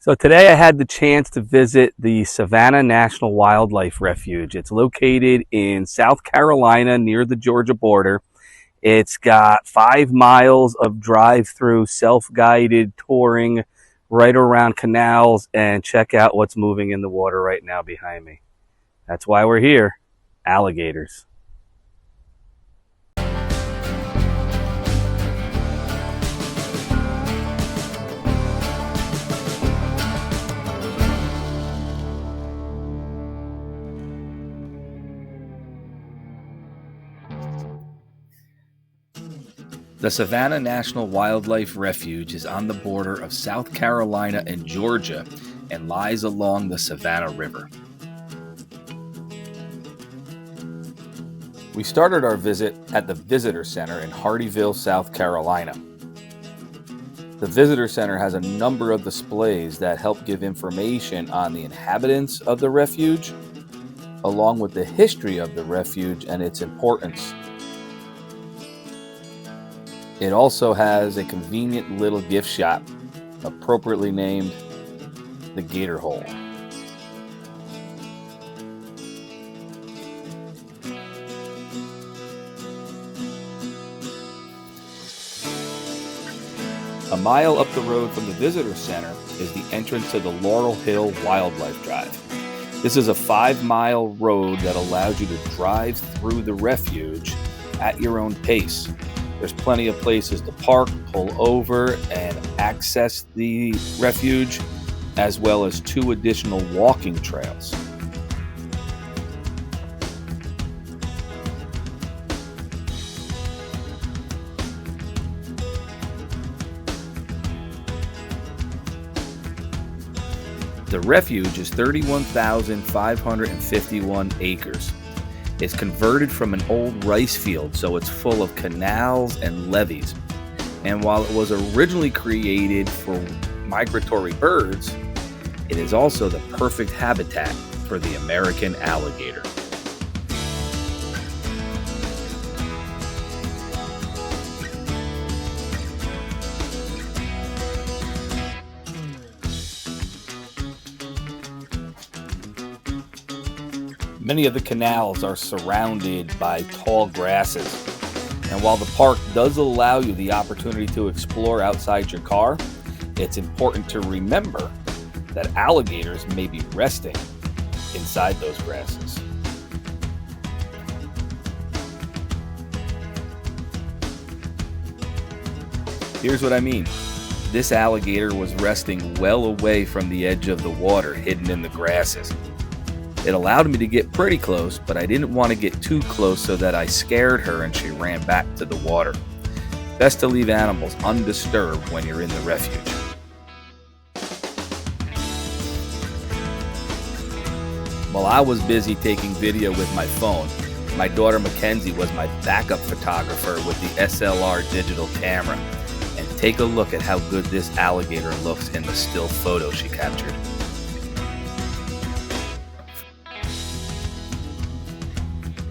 So today I had the chance to visit the Savannah National Wildlife Refuge. It's located in South Carolina near the Georgia border. It's got 5 miles of drive-through self-guided touring right around canals, and check out what's moving in the water right now behind me. That's why we're here. Alligators. The Savannah National Wildlife Refuge is on the border of South Carolina and Georgia and lies along the Savannah River. We started our visit at the Visitor Center in Hardeeville, South Carolina. The Visitor Center has a number of displays that help give information on the inhabitants of the refuge, along with the history of the refuge and its importance. It also has a convenient little gift shop, appropriately named the Gator Hole. A mile up the road from the Visitor Center is the entrance to the Laurel Hill Wildlife Drive. This is a 5-mile road that allows you to drive through the refuge at your own pace. There's plenty of places to park, pull over, and access the refuge, as well as 2 additional walking trails. The refuge is 31,551 acres. It's converted from an old rice field, so it's full of canals and levees. And while it was originally created for migratory birds, it is also the perfect habitat for the American alligator. Many of the canals are surrounded by tall grasses, and while the park does allow you the opportunity to explore outside your car, it's important to remember that alligators may be resting inside those grasses. Here's what I mean. This alligator was resting well away from the edge of the water, hidden in the grasses. It allowed me to get pretty close, but I didn't want to get too close so that I scared her and she ran back to the water. Best to leave animals undisturbed when you're in the refuge. While I was busy taking video with my phone, my daughter Mackenzie was my backup photographer with the SLR digital camera. And take a look at how good this alligator looks in the still photo she captured.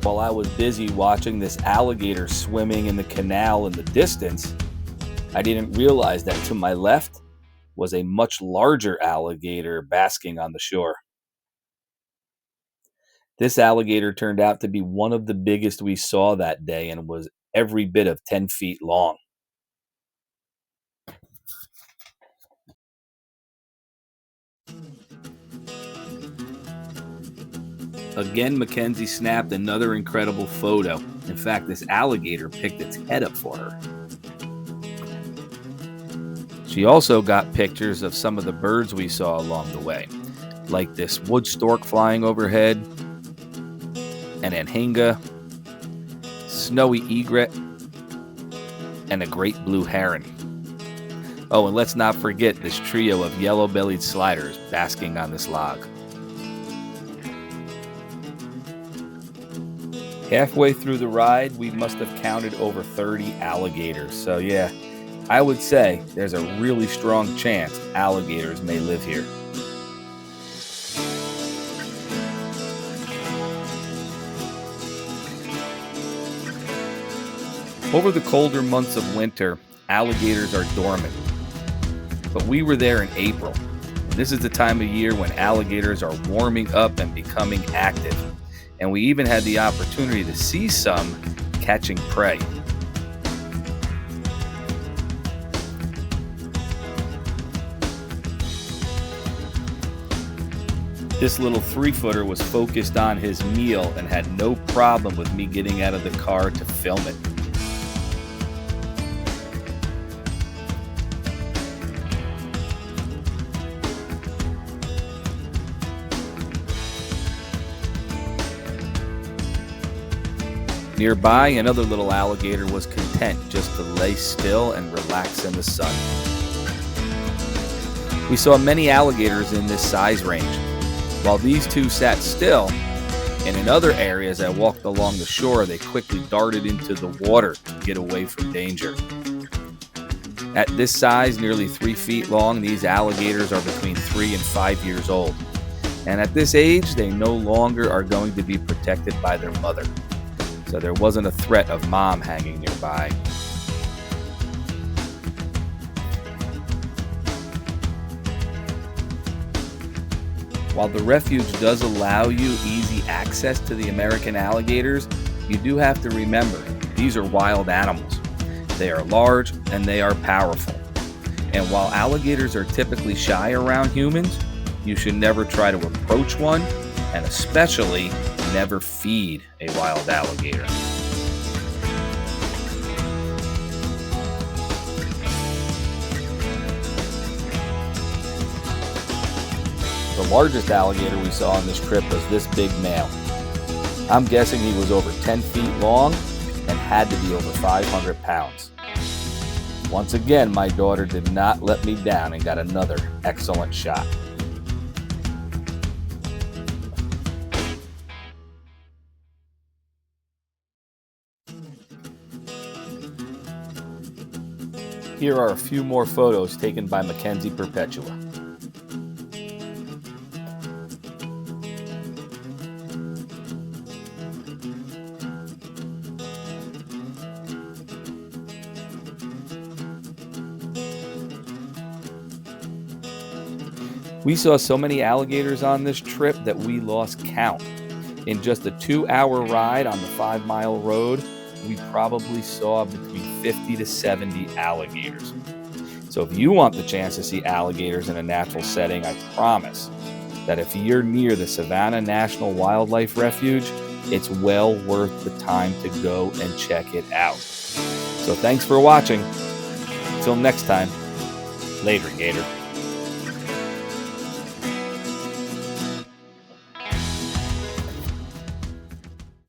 While I was busy watching this alligator swimming in the canal in the distance, I didn't realize that to my left was a much larger alligator basking on the shore. This alligator turned out to be one of the biggest we saw that day and was every bit of 10 feet long. Again, Mackenzie snapped another incredible photo. In fact, this alligator picked its head up for her. She also got pictures of some of the birds we saw along the way, like this wood stork flying overhead, an anhinga, snowy egret, and a great blue heron. Oh, and let's not forget this trio of yellow-bellied sliders basking on this log. Halfway through the ride, we must have counted over 30 alligators. So yeah, I would say there's a really strong chance alligators may live here. Over the colder months of winter, alligators are dormant. But we were there in April, This is the time of year when alligators are warming up and becoming active. And we even had the opportunity to see some catching prey. This little 3-footer was focused on his meal and had no problem with me getting out of the car to film it. Nearby, another little alligator was content just to lay still and relax in the sun. We saw many alligators in this size range. While these two sat still, and in other areas I walked along the shore, they quickly darted into the water to get away from danger. At this size, nearly 3 feet long, these alligators are between 3 and 5 years old. And at this age, they no longer are going to be protected by their mother. So there wasn't a threat of mom hanging nearby. While the refuge does allow you easy access to the American alligators, you do have to remember, these are wild animals. They are large and they are powerful. And while alligators are typically shy around humans, you should never try to approach one, and especially never feed a wild alligator. The largest alligator we saw on this trip was this big male. I'm guessing he was over 10 feet long and had to be over 500 pounds. Once again, my daughter did not let me down and got another excellent shot. Here are a few more photos taken by Mackenzie Perpetua. We saw so many alligators on this trip that we lost count. In just a 2-hour ride on the 5-mile road, we probably saw between 50 to 70 alligators. So if you want the chance to see alligators in a natural setting, I promise that if you're near the Savannah National Wildlife Refuge, it's well worth the time to go and check it out. So thanks for watching. Until next time, later, Gator.